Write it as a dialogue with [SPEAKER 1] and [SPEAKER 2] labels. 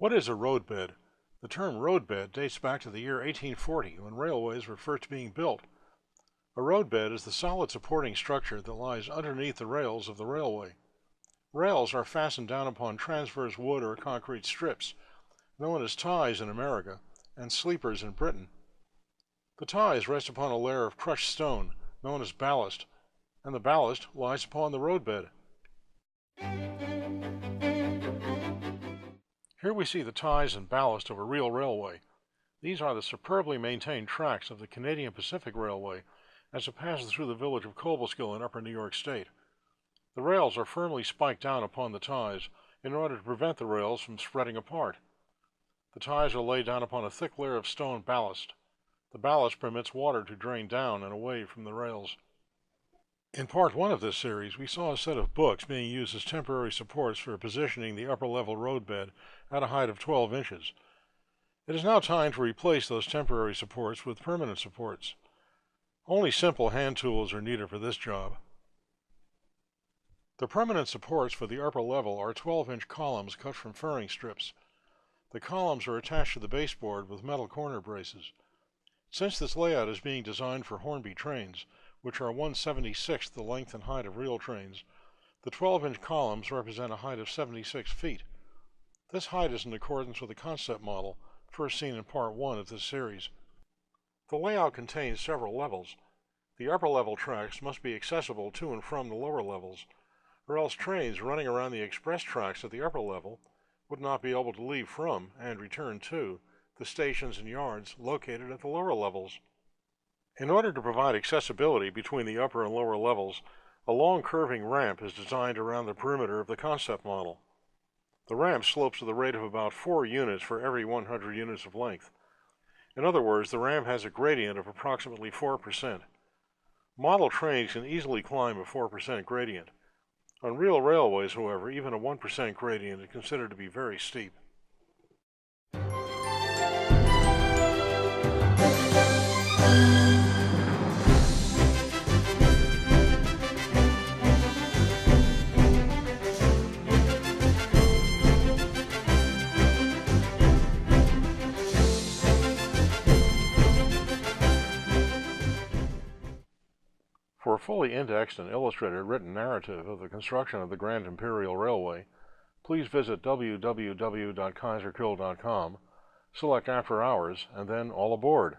[SPEAKER 1] What is a roadbed? The term roadbed dates back to the year 1840 when railways were first being built. A roadbed is the solid supporting structure that lies underneath the rails of the railway. Rails are fastened down upon transverse wood or concrete strips, known as ties in America and sleepers in Britain. The ties rest upon a layer of crushed stone, known as ballast, and the ballast lies upon the roadbed. Here we see the ties and ballast of a real railway. These are the superbly maintained tracks of the Canadian Pacific Railway as it passes through the village of Cobleskill in upper New York State. The rails are firmly spiked down upon the ties in order to prevent the rails from spreading apart. The ties are laid down upon a thick layer of stone ballast. The ballast permits water to drain down and away from the rails. In part 1 of this series, we saw a set of books being used as temporary supports for positioning the upper-level roadbed at a height of 12 inches. It is now time to replace those temporary supports with permanent supports. Only simple hand tools are needed for this job. The permanent supports for the upper level are 12-inch columns cut from furring strips. The columns are attached to the baseboard with metal corner braces. Since this layout is being designed for Hornby trains, which are 1/76th the length and height of real trains, the 12-inch columns represent a height of 76 feet. This height is in accordance with the concept model first seen in part 1 of this series. The layout contains several levels. The upper level tracks must be accessible to and from the lower levels, or else trains running around the express tracks at the upper level would not be able to leave from and return to the stations and yards located at the lower levels. In order to provide accessibility between the upper and lower levels, a long curving ramp is designed around the perimeter of the concept model. The ramp slopes at the rate of about 4 units for every 100 units of length. In other words, the ramp has a gradient of approximately 4%. Model trains can easily climb a 4% gradient. On real railways, however, even a 1% gradient is considered to be very steep. For a fully indexed and illustrated written narrative of the construction of the Grand Imperial Railway, please visit www.kaiserkill.com, select After Hours, and then All Aboard.